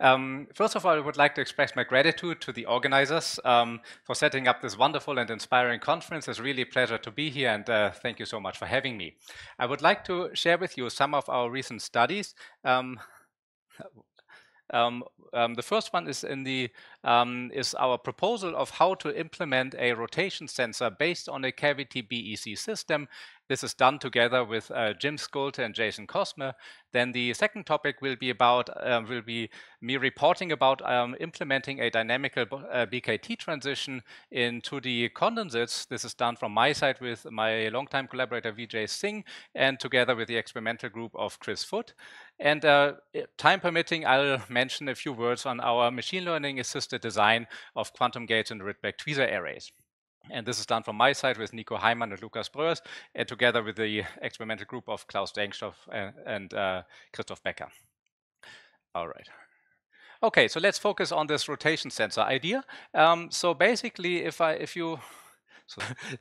First of all, I would like to express my gratitude to the organizers for setting up this wonderful and inspiring conference. It's really a pleasure to be here, and thank you so much for having me. I would like to share with you some of our recent studies. The first one is is our proposal of how to implement a rotation sensor based on a cavity BEC system. This is done together with Jim Schulte and Jason Cosme. Then the second topic will be me reporting about implementing a dynamical BKT transition into the condensates. This is done from my side with my longtime collaborator Vijay Singh and together with the experimental group of Chris Foote. And time permitting, I'll mention a few words on our machine learning assisted design of quantum gates and Rydberg tweezer arrays. And this is done from my side with Nico Heimann and Lukas Bröers, and together with the experimental group of Klaus Denkstoff and Christoph Becker. All right. Okay, so let's focus on this rotation sensor idea. So basically,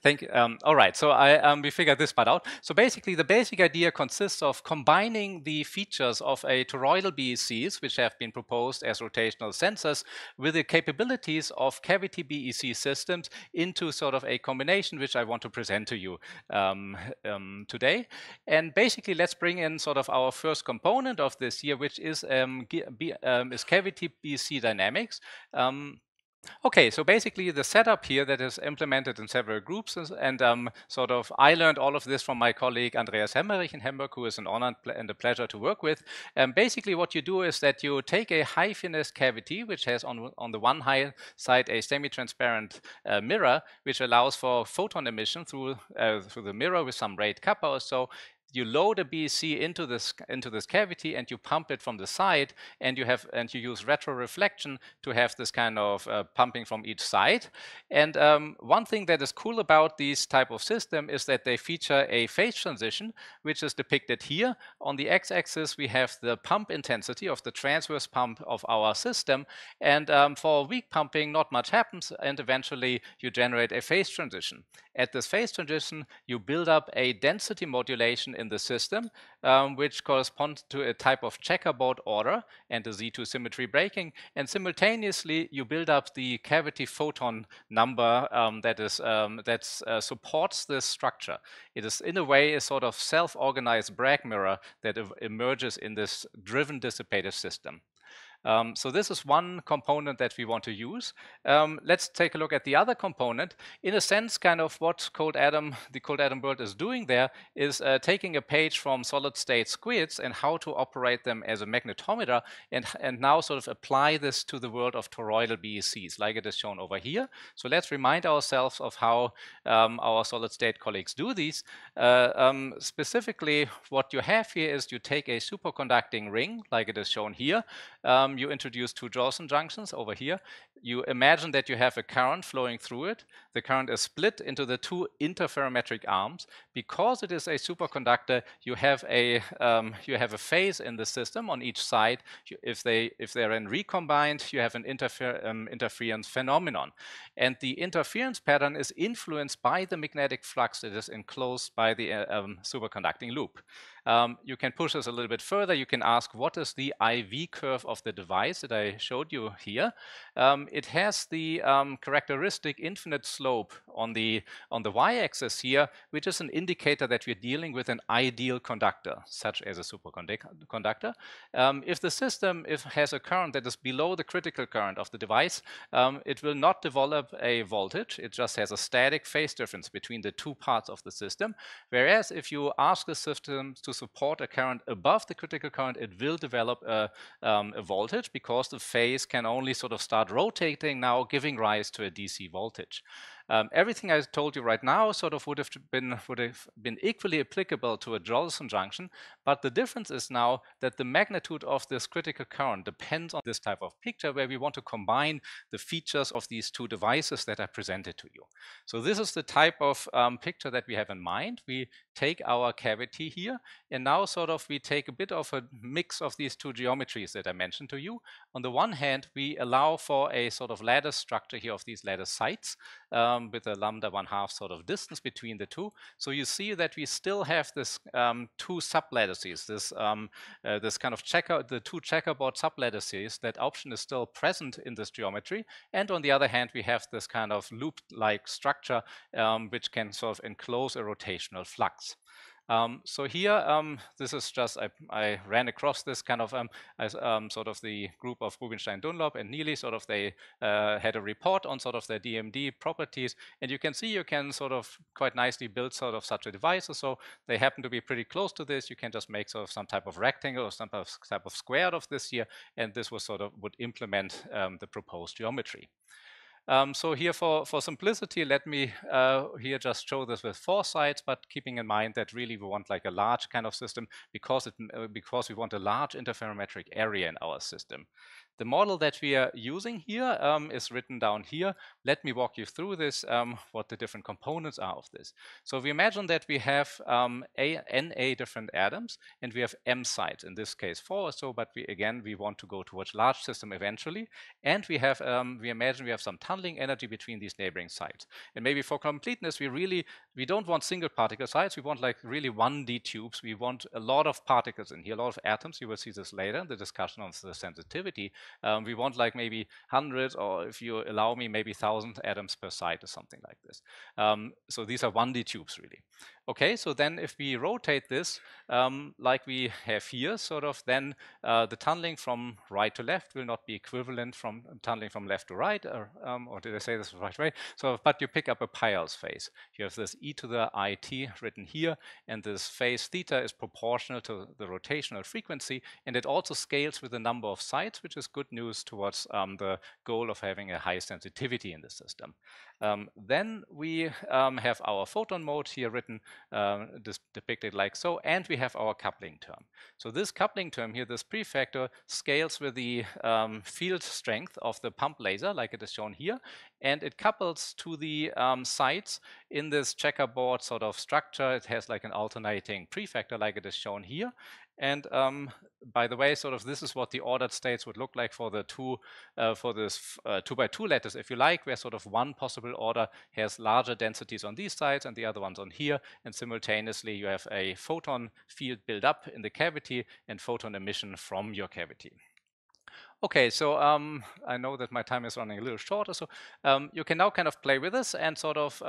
thank you. All right, so we figured this part out. So basically, the basic idea consists of combining the features of a toroidal BECs, which have been proposed as rotational sensors, with the capabilities of cavity BEC systems into sort of a combination, which I want to present to you today. And basically, let's bring in sort of our first component of this here, which is cavity BEC dynamics. Okay, so basically the setup here that is implemented in several groups and I learned all of this from my colleague Andreas Hemmerich in Hamburg, who is an honor and a pleasure to work with. Basically what you do is that you take a high finesse cavity, which has on the one side a semi-transparent mirror, which allows for photon emission through the mirror with some rate kappa or so. You load a BEC into this cavity and you pump it from the side, and you use retroreflection to have this kind of pumping from each side. And one thing that is cool about these type of system is that they feature a phase transition, which is depicted here. On the x-axis, we have the pump intensity of the transverse pump of our system, and for weak pumping, not much happens, and eventually you generate a phase transition. At this phase transition, you build up a density modulation in the system, which corresponds to a type of checkerboard order and a Z2 symmetry breaking. And simultaneously, you build up the cavity photon number that supports this structure. It is, in a way, a sort of self-organized Bragg mirror that emerges in this driven dissipative system. So this is one component that we want to use. Let's take a look at the other component. In a sense, kind of what the cold atom world is doing there is taking a page from solid state squids and how to operate them as a magnetometer, and now sort of apply this to the world of toroidal BECs, like it is shown over here. So let's remind ourselves of how our solid state colleagues do these. Specifically, what you have here is you take a superconducting ring, like it is shown here. You introduce two Johnson junctions over here. You imagine that you have a current flowing through it. The current is split into the two interferometric arms. Because it is a superconductor, you have a phase in the system on each side. If they're in recombined, you have an interference phenomenon, and the interference pattern is influenced by the magnetic flux that is enclosed by the superconducting loop. You can push this a little bit further. You can ask, what is the IV curve of the device that I showed you here? It has the characteristic infinite slope on the y-axis here, which is an indicator that we're dealing with an ideal conductor, such as a superconductor. If the system has a current that is below the critical current of the device, it will not develop a voltage. It just has a static phase difference between the two parts of the system. Whereas if you ask the system to support a current above the critical current, it will develop a voltage, because the phase can only sort of start rotating now, giving rise to a DC voltage. Everything I told you right now sort of would have been equally applicable to a Johnson junction, but the difference is now that the magnitude of this critical current depends on this type of picture, where we want to combine the features of these two devices that I presented to you. So this is the type of picture that we have in mind. We take our cavity here, and now sort of we take a bit of a mix of these two geometries that I mentioned to you. On the one hand, we allow for a sort of lattice structure here of these lattice sites. with a lambda 1/2 sort of distance between the two. So you see that we still have this two sublattices, this kind of the two checkerboard sublattices. That option is still present in this geometry. And on the other hand, we have this kind of loop-like structure which can sort of enclose a rotational flux. So here, this is just, I ran across this kind of, as sort of the group of Rubinstein, Dunlop, and Neely, sort of they had a report on sort of their DMD properties. And you can see you can sort of quite nicely build sort of such a device. So they happen to be pretty close to this. You can just make sort of some type of rectangle or some type of square out of this here. And this was sort of would implement the proposed geometry. So here for simplicity, let me here just show this with 4 sides, but keeping in mind that really we want like a large kind of system because we want a large interferometric area in our system. The model that we are using here is written down here. Let me walk you through this, what the different components are of this. So we imagine that we have NA different atoms, and we have M sites, in this case 4 or so, but we want to go towards large system eventually. And we have, we imagine we have some tunneling energy between these neighboring sites. And maybe for completeness, we don't want single particle sites. We want like really 1D tubes. We want a lot of particles in here, a lot of atoms. You will see this later in the discussion on the sensitivity. We want like maybe 100, or if you allow me, maybe 1,000 atoms per site or something like this. So these are 1D tubes really. Okay, so then if we rotate this like we have here, sort of, then the tunneling from right to left will not be equivalent from tunneling from left to right, or did I say this the right way? So, but you pick up a Peierls phase. You have this e to the it written here, and this phase theta is proportional to the rotational frequency, and it also scales with the number of sites, which is good news towards the goal of having a high sensitivity in the system. Then we have our photon mode here written, depicted like so, and we have our coupling term. So this coupling term here, this prefactor, scales with the field strength of the pump laser, like it is shown here, and it couples to the sites in this checkerboard sort of structure. It has like an alternating prefactor, like it is shown here. And by the way, sort of this is what the ordered states would look like for the for this 2x2 lattice, if you like, where sort of one possible order has larger densities on these sides and the other ones on here, and simultaneously you have a photon field build up in the cavity and photon emission from your cavity. Okay, so I know that my time is running a little shorter, so you can now kind of play with this and sort of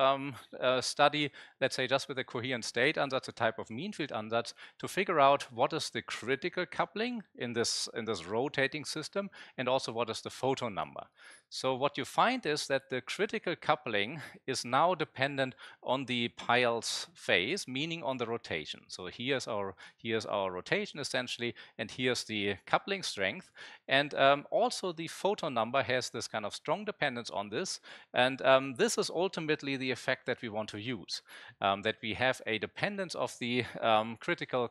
study, let's say, just with a coherent state ansatz, a type of mean field ansatz, to figure out what is the critical coupling in this rotating system, and also what is the photon number. So what you find is that the critical coupling is now dependent on the Peierls phase, meaning on the rotation. So here's our rotation essentially, and here's the coupling strength. And also the photon number has this kind of strong dependence on this. And this is ultimately the effect that we want to use, that we have a dependence of the critical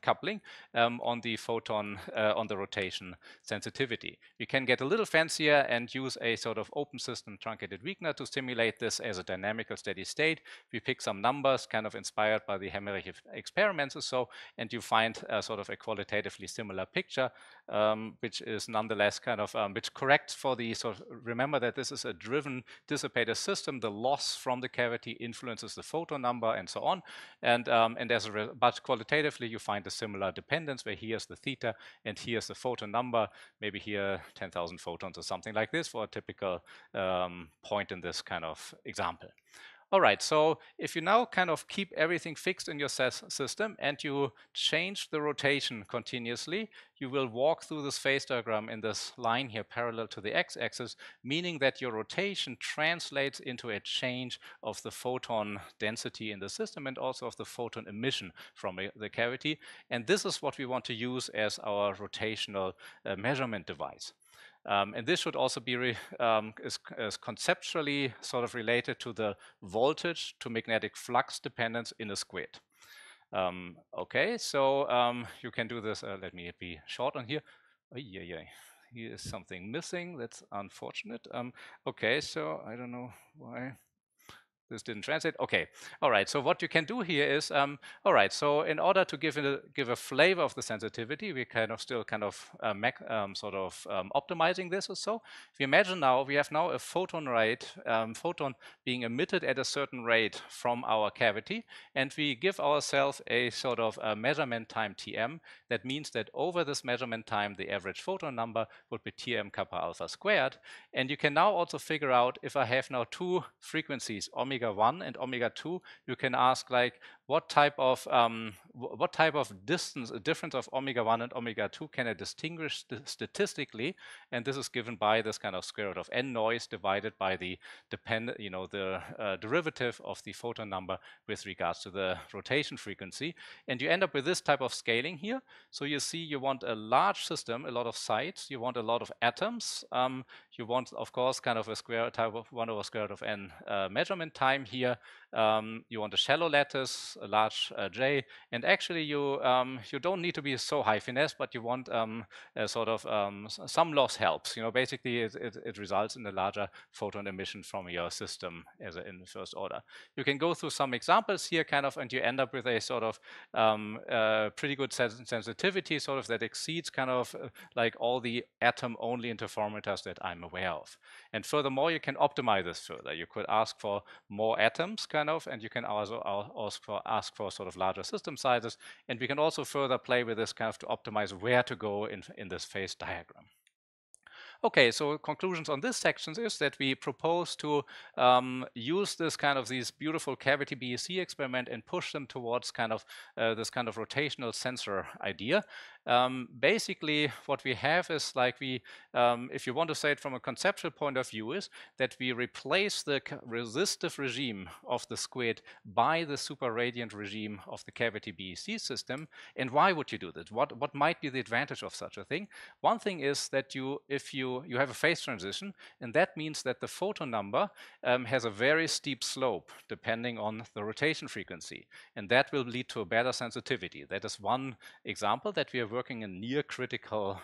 coupling on the photon, on the rotation sensitivity. We can get a little fancier and use a sort of open system truncated Wigner to simulate this as a dynamical steady state. We pick some numbers kind of inspired by the Hemmerich experiments or so, and you find sort of a qualitatively similar picture, which is nonetheless kind of, which corrects for the sort of, remember that this is a driven dissipator system. The loss from the cavity influences the photon number and so on. And but qualitatively you find a similar dependence where here's the theta and here's the photon number, maybe here 10,000 photons or something like this for a typical point in this kind of example. All right, so if you now kind of keep everything fixed in your system and you change the rotation continuously, you will walk through this phase diagram in this line here parallel to the x-axis, meaning that your rotation translates into a change of the photon density in the system and also of the photon emission from the cavity. And this is what we want to use as our rotational measurement device. And this should also be is conceptually sort of related to the voltage to magnetic flux dependence in a squid. Okay, so you can do this. Let me be short on here. Here is something missing. That's unfortunate. Okay, so I don't know why. This didn't translate. Okay. All right. So what you can do here is, all right. So in order to give a flavor of the sensitivity, we kind of still kind of optimizing this or so. If you imagine now, we have now a photon rate, photon being emitted at a certain rate from our cavity, and we give ourselves a sort of a measurement time Tm. That means that over this measurement time, the average photon number would be Tm kappa alpha squared. And you can now also figure out if I have now two frequencies, omega 1 and omega 2, you can ask like what type of distance, a difference of omega 1 and omega 2 can I distinguish statistically? And this is given by this kind of square root of n noise divided by the derivative of the photon number with regards to the rotation frequency. And you end up with this type of scaling here. So you see you want a large system, a lot of sites, you want a lot of atoms, you want, of course, kind of a square type of 1 over square root of n measurement time here. You want a shallow lattice, a large J, and actually you don't need to be so high finesse, but you want a sort of some loss helps. You know, basically it results in a larger photon emission from your system as in the first order. You can go through some examples here, kind of, and you end up with a sort of pretty good sensitivity, sort of that exceeds kind of like all the atom-only interferometers that I'm aware of. And furthermore, you can optimize this further. You could ask for more atoms, kind of, and you can also ask for sort of larger system sizes. And we can also further play with this kind of to optimize where to go in this phase diagram. Okay, so conclusions on this section is that we propose to use this kind of these beautiful cavity BEC experiment and push them towards kind of this kind of rotational sensor idea. Basically, what we have is like we, if you want to say it from a conceptual point of view, is that we replace the resistive regime of the squid by the super radiant regime of the cavity BEC system. And why would you do that? What might be the advantage of such a thing? One thing is that if you have a phase transition, and that means that the photon number has a very steep slope depending on the rotation frequency, and that will lead to a better sensitivity. That is one example that we are working in near critical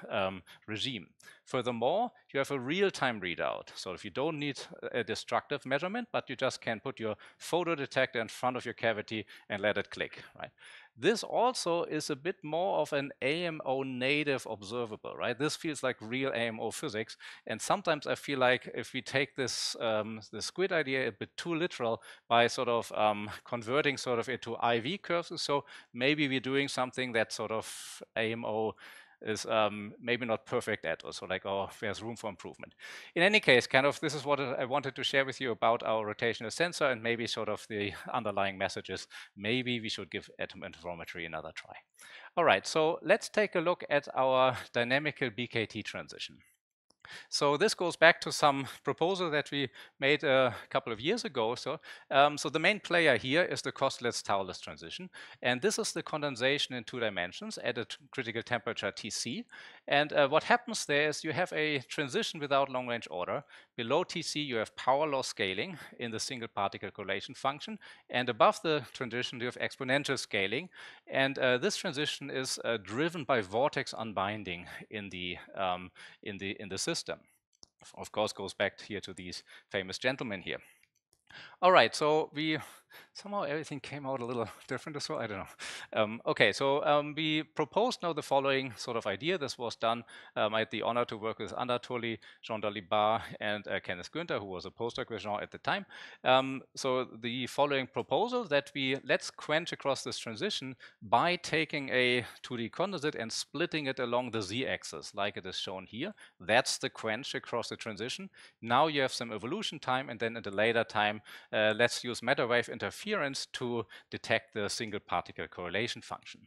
regime. Furthermore, you have a real-time readout. So if you don't need a destructive measurement, but you just can put your photodetector in front of your cavity and let it click, right? This also is a bit more of an AMO native observable, right? This feels like real AMO physics. And sometimes I feel like if we take this the squid idea a bit too literal by sort of converting sort of into IV curves, so maybe we're doing something that sort of AMO is maybe not perfect at, or so like, oh, there's room for improvement. In any case, kind of this is what I wanted to share with you about our rotational sensor, and maybe sort of the underlying messages. Maybe we should give atom interferometry another try. All right, so let's take a look at our dynamical BKT transition. So this goes back to some proposal that we made a couple of years ago. So the main player here is the Kosterlitz-Thouless transition. And this is the condensation in 2 dimensions at a critical temperature Tc. And what happens there is you have a transition without long-range order. Below Tc, you have power law scaling in the single particle correlation function. And above the transition, you have exponential scaling. And this transition is driven by vortex unbinding in the system. Of course, goes back here to these famous gentlemen here. All right, so somehow everything came out a little different as well. I don't know. Okay, so we proposed now the following sort of idea. This was done. I had the honor to work with Anatoly, Jean Dalibard, and Kenneth Günther, who was a postdoc with Jean at the time. So the following proposal that let's quench across this transition by taking a 2D condensate and splitting it along the z-axis, like it is shown here. That's the quench across the transition. Now you have some evolution time, and then at a later time, let's use matter wave interference to detect the single particle correlation function.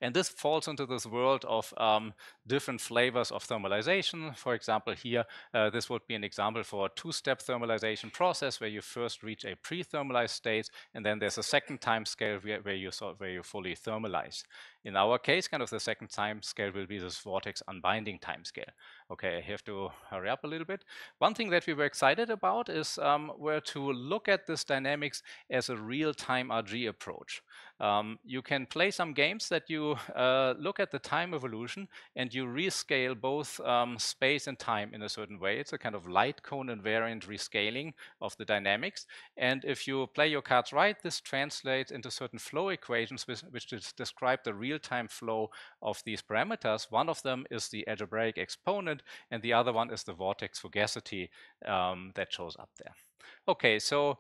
And this falls into this world of different flavors of thermalization. For example, here, this would be an example for a 2-step thermalization process where you first reach a pre-thermalized state, and then there's a second time scale where you fully thermalize. In our case, kind of the second time scale will be this vortex unbinding time scale. Okay, I have to hurry up a little bit. One thing that we were excited about is were to look at this dynamics as a real-time RG approach. You can play some games that you look at the time evolution and you rescale both space and time in a certain way. It's a kind of light cone invariant rescaling of the dynamics. And if you play your cards right, this translates into certain flow equations which describe the real-time flow of these parameters. One of them is the algebraic exponent, and the other one is the vortex fugacity that shows up there. Okay, so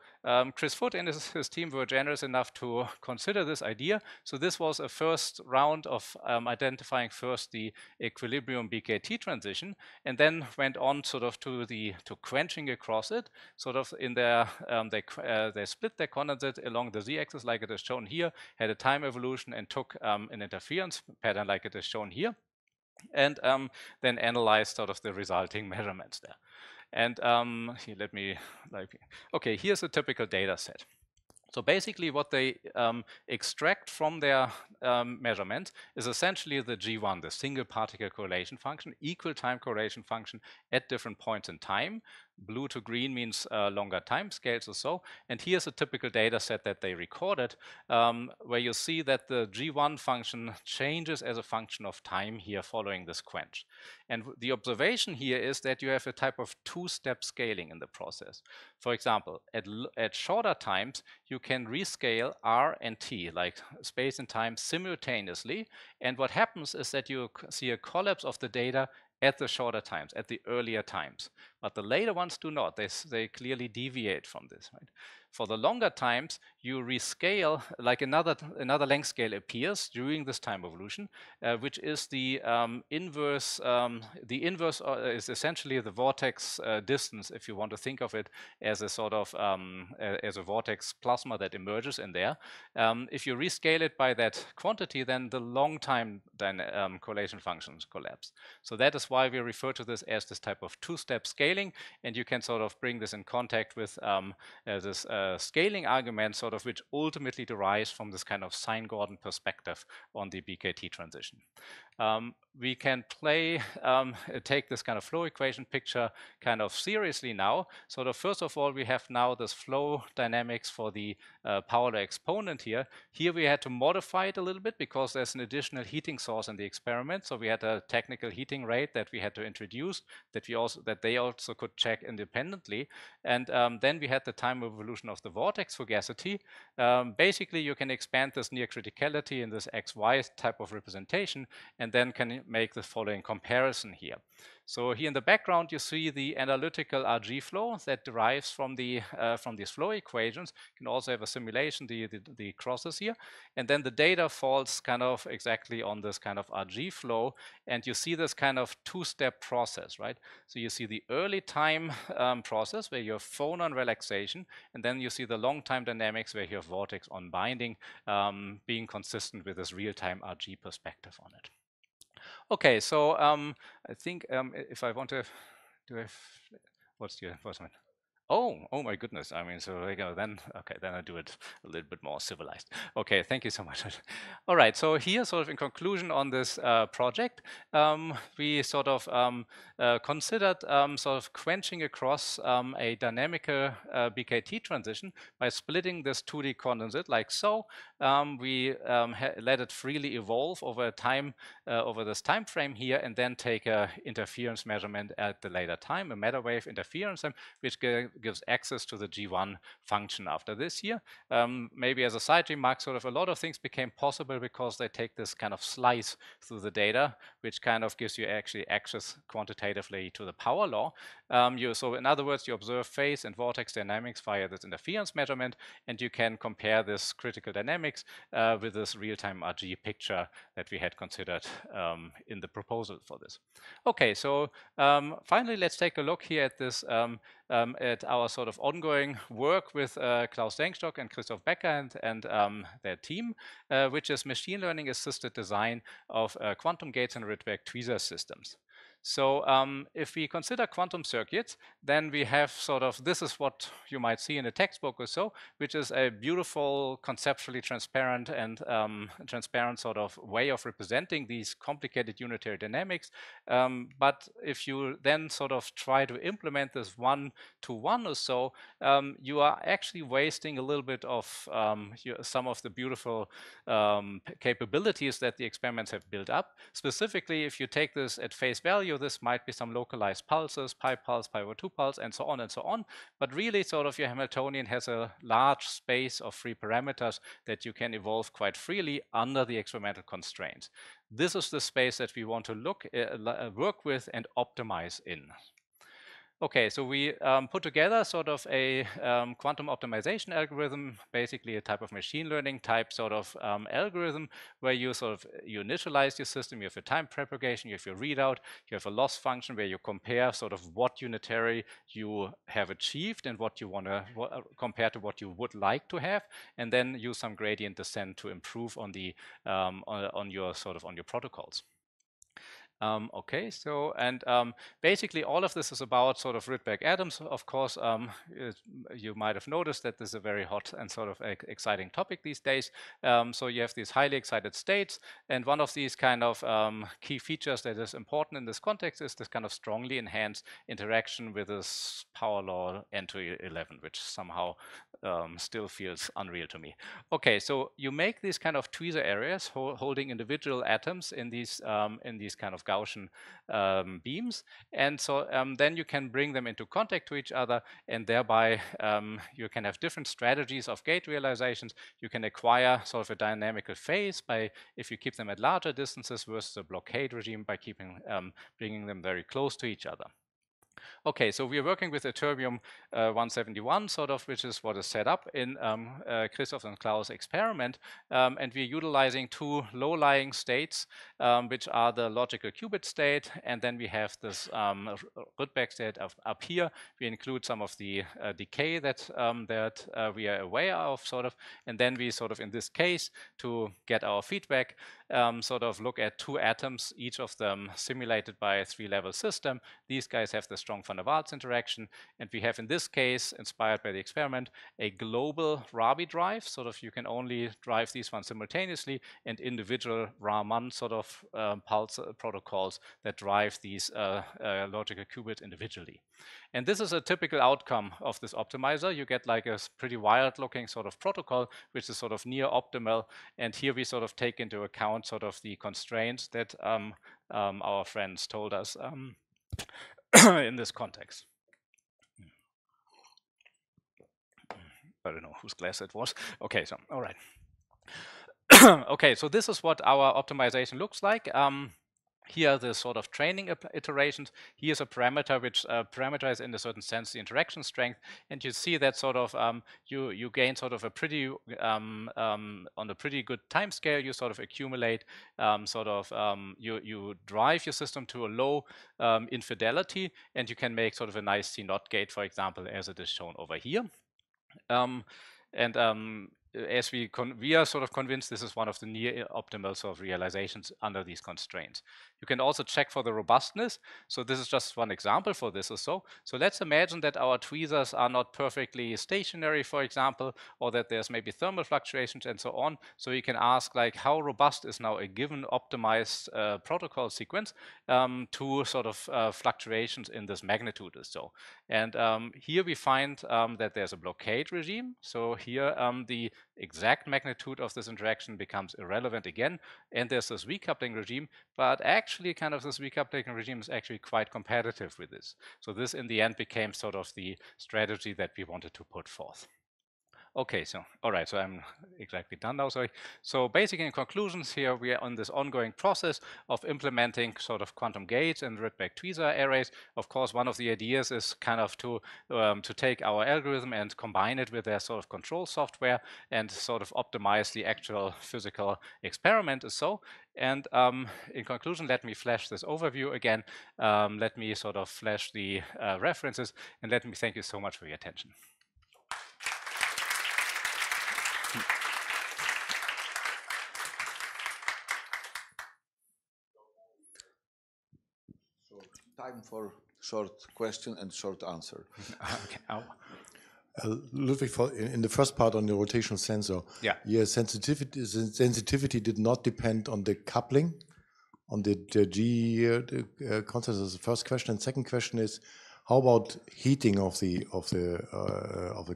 Chris Foote and his team were generous enough to consider this idea. So this was a first round of identifying first the equilibrium BKT transition, and then went on sort of to quenching across it. Sort of in their they split their condensate along the z-axis like it is shown here, had a time evolution, and took an interference pattern like it is shown here, and then analyzed sort of the resulting measurements there. And here, let me, okay, here's a typical data set. So basically what they extract from their measurement is essentially the G1, the single particle correlation function, equal time correlation function at different points in time. Blue to green means longer time scales or so. And here's a typical data set that they recorded, where you see that the G1 function changes as a function of time here following this quench. And the observation here is that you have a type of two-step scaling in the process. For example, at shorter times, you can rescale R and T, like space and time, simultaneously. And what happens is that you see a collapse of the data at the shorter times, at the earlier times. But the later ones do not. They clearly deviate from this, right? For the longer times, you rescale, like another length scale appears during this time evolution, which is the inverse. The inverse is essentially the vortex distance, if you want to think of it as a sort of as a vortex plasma that emerges in there. If you rescale it by that quantity, then the long time correlation functions collapse. So that is why we refer to this as this type of two-step scaling, and you can sort of bring this in contact with this scaling argument, sort of, which ultimately derives from this kind of Sine-Gordon perspective on the BKT transition. We can take this kind of flow equation picture kind of seriously now. So first of all, we have now this flow dynamics for the power law exponent here. Here we had to modify it a little bit because there's an additional heating source in the experiment. So we had a technical heating rate that we had to introduce that they also could check independently. And then we had the time evolution of the vortex fugacity. Basically, you can expand this near criticality in this XY type of representation, and then can make the following comparison here. So here in the background, you see the analytical RG flow that derives from these flow equations. You can also have a simulation, the crosses here. And then the data falls kind of exactly on this kind of RG flow. And you see this kind of two-step process, right? So you see the early time process where you have phonon relaxation. And then you see the long time dynamics where you have vortex unbinding, being consistent with this real-time RG perspective on it. Okay, so I think if I want to do what's my oh my goodness. I mean, so there you go. Then I do it a little bit more civilized. Okay, thank you so much. All right, so here, sort of in conclusion on this project, we sort of considered sort of quenching across a dynamical BKT transition by splitting this 2D condensate like so. We let it freely evolve over time, over this time frame here, and then take a interference measurement at the later time, a matter wave interference, which gives access to the G1 function after this here. Maybe as a side remark, sort of a lot of things became possible because they take this kind of slice through the data, which kind of gives you actually access quantitatively to the power law. So in other words, you observe phase and vortex dynamics via this interference measurement, and you can compare this critical dynamics with this real-time RG picture that we had considered in the proposal for this. Okay, so finally, let's take a look here at this at our sort of ongoing work with Klaus Denkstock and Christoph Becker and their team, which is machine learning assisted design of quantum gates and Rydberg tweezer systems. So if we consider quantum circuits, then we have sort of, this is what you might see in a textbook or so, which is a beautiful, conceptually transparent and transparent sort of way of representing these complicated unitary dynamics. But if you then sort of try to implement this one-to-one or so, you are actually wasting a little bit of some of the beautiful capabilities that the experiments have built up. Specifically, if you take this at face value, this might be some localized pulses, pi pulse, pi over 2 pulse, and so on and so on. But really, sort of your Hamiltonian has a large space of free parameters that you can evolve quite freely under the experimental constraints. This is the space that we want to work with and optimize in. Okay, so we put together sort of a quantum optimization algorithm, basically a type of machine learning type sort of algorithm where you you initialize your system, you have a time propagation, you have your readout, you have a loss function where you compare sort of what unitary you have achieved and what you want to compare to what you would like to have, and then use some gradient descent to improve on the on your protocols. Okay, so and basically all of this is about sort of Rydberg atoms. Of course, you might have noticed that this is a very hot and sort of exciting topic these days. So you have these highly excited states, and one of these kind of key features that is important in this context is this kind of strongly enhanced interaction with this power law N211, which somehow still feels unreal to me. Okay, so you make these kind of tweezer areas holding individual atoms in these kind of Gaussian beams, and so then you can bring them into contact to each other, and thereby you can have different strategies of gate realizations. You can acquire sort of a dynamical phase by if you keep them at larger distances versus a blockade regime by keeping bringing them very close to each other. Okay, so we are working with Ytterbium 171, sort of, which is what is set up in Christoph and Klaus' experiment, and we're utilizing two low-lying states, which are the logical qubit state, and then we have this Rydberg state up here. We include some of the decay that we are aware of, sort of, and then we sort of, in this case, to get our feedback, sort of look at two atoms, each of them simulated by a three-level system. These guys have the strong van der Waals interaction, and we have in this case, inspired by the experiment, a global Rabi drive, sort of you can only drive these ones simultaneously, and individual Raman sort of pulse protocols that drive these logical qubit individually. And this is a typical outcome of this optimizer. You get like a pretty wild looking sort of protocol, which is sort of near optimal, and here we sort of take into account sort of the constraints that our friends told us in this context. I don't know whose glass it was. Okay, so all right. Okay, so this is what our optimization looks like. Here are the sort of training iterations. Here's a parameter which parameterizes in a certain sense the interaction strength, and you see that sort of you gain sort of a pretty on a pretty good time scale. You sort of accumulate you drive your system to a low infidelity, and you can make sort of a nice C0 gate, for example, as it is shown over here. As we are sort of convinced this is one of the near optimal sort of realizations under these constraints. You can also check for the robustness. So this is just one example for this or so. So let's imagine that our tweezers are not perfectly stationary, for example, or that there's maybe thermal fluctuations and so on. So you can ask like how robust is now a given optimized protocol sequence to sort of fluctuations in this magnitude or so. And here we find that there's a blockade regime. So here the exact magnitude of this interaction becomes irrelevant again, and there's this recoupling regime, but actually kind of this recoupling regime is actually quite competitive with this. So this in the end became sort of the strategy that we wanted to put forth. Okay, so all right, so I'm exactly done now. So basically, in conclusions, here we are on this ongoing process of implementing sort of quantum gates and Rydberg tweezer arrays. Of course, one of the ideas is kind of to take our algorithm and combine it with their sort of control software and sort of optimize the actual physical experiment. So, and in conclusion, let me flash this overview again. Let me sort of flash the references, and let me thank you so much for your attention. time for short question and short answer. Okay. Oh. Ludwig, in the first part on the rotational sensor, yeah, your sensitivity did not depend on the coupling, on the G concept. Is the first question. And second question is, how about heating of the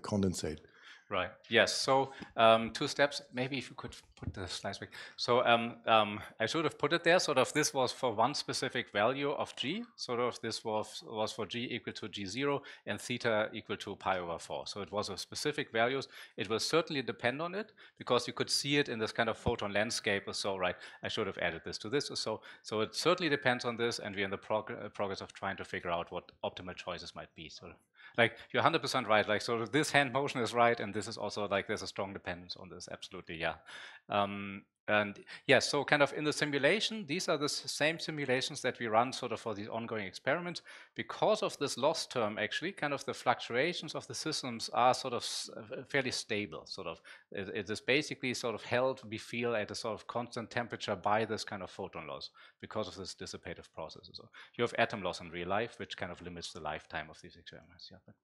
condensate? Right. Yes. So 2 steps. Maybe if you could put the slides back. So I should have put it there. Sort of this was for one specific value of G. Sort of this was for G equal to G0 and theta equal to pi over 4. So it was a specific values. It will certainly depend on it because you could see it in this kind of photon landscape or so. Right. I should have added this to this or so. So it certainly depends on this, and we're in the progress of trying to figure out what optimal choices might be. So. Like you're 100% right. Like so, this hand motion is right, and this is also like there's a strong dependence on this. Absolutely, yeah. And yeah, so kind of in the simulation, these are the same simulations that we run sort of for these ongoing experiments. Because of this loss term, actually, kind of the fluctuations of the systems are sort of fairly stable. Sort of, it is basically sort of held, we feel, at a sort of constant temperature by this kind of photon loss because of this dissipative process. So you have atom loss in real life, which kind of limits the lifetime of these experiments. Yeah. But,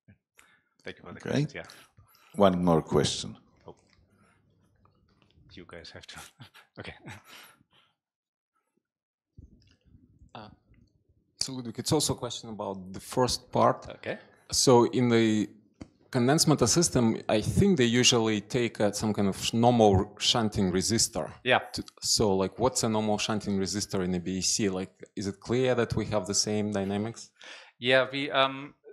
yeah. Thank you for the questions. Yeah. One more question. Oh. You guys have to. Okay. So Ludwig, it's also a question about the first part. Okay. So in the condensed matter system, I think they usually take some kind of normal shunting resistor. Yeah. So like what's a normal shunting resistor in a BEC? Like, is it clear that we have the same dynamics? Yeah, we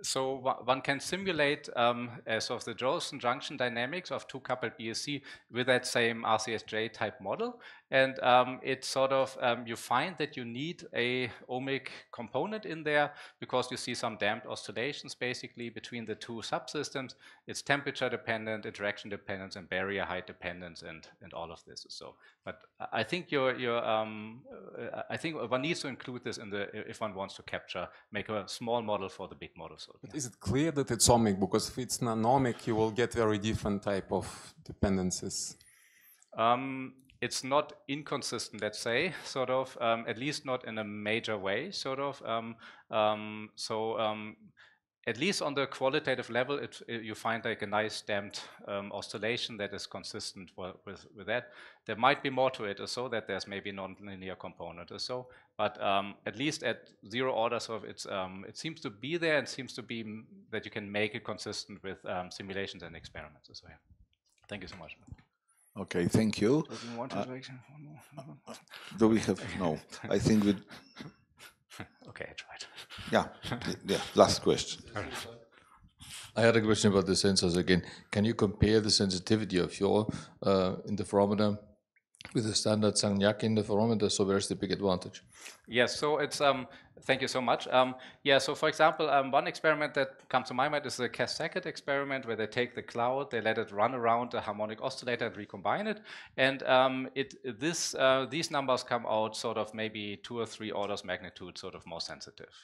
so one can simulate sort of the Josephson junction dynamics of 2 coupled BSC with that same RCSJ type model, and it's sort of you find that you need a ohmic component in there because you see some damped oscillations basically between the 2 subsystems. It's temperature dependent, interaction dependence, and barrier height dependence, and all of this. So, but I think I think one needs to include this in the if one wants to make a small model for the big model. So, but is it clear that it's ohmic? Because if it's non-ohmic, you will get very different type of dependencies. It's not inconsistent, let's say, sort of, at least not in a major way, sort of. At least on the qualitative level, you find like a nice damped oscillation that is consistent with that. There might be more to it, or so that there's maybe non-linear component or so, but at least at 0 order, so it seems to be there and seems to be that you can make it consistent with simulations and experiments. So yeah, thank you so much. Okay, thank you. Do we have no? I think we. Okay, I tried. Yeah. Last question. I had a question about the sensors again. Can you compare the sensitivity of your interferometer with the standard Sagnac interferometer? So where's the big advantage? Yes, so it's thank you so much. Yeah, so for example, one experiment that comes to my mind is the Cass-Sackett experiment, where they take the cloud, they let it run around a harmonic oscillator and recombine it, and these numbers come out sort of maybe 2 or 3 orders magnitude, sort of more sensitive.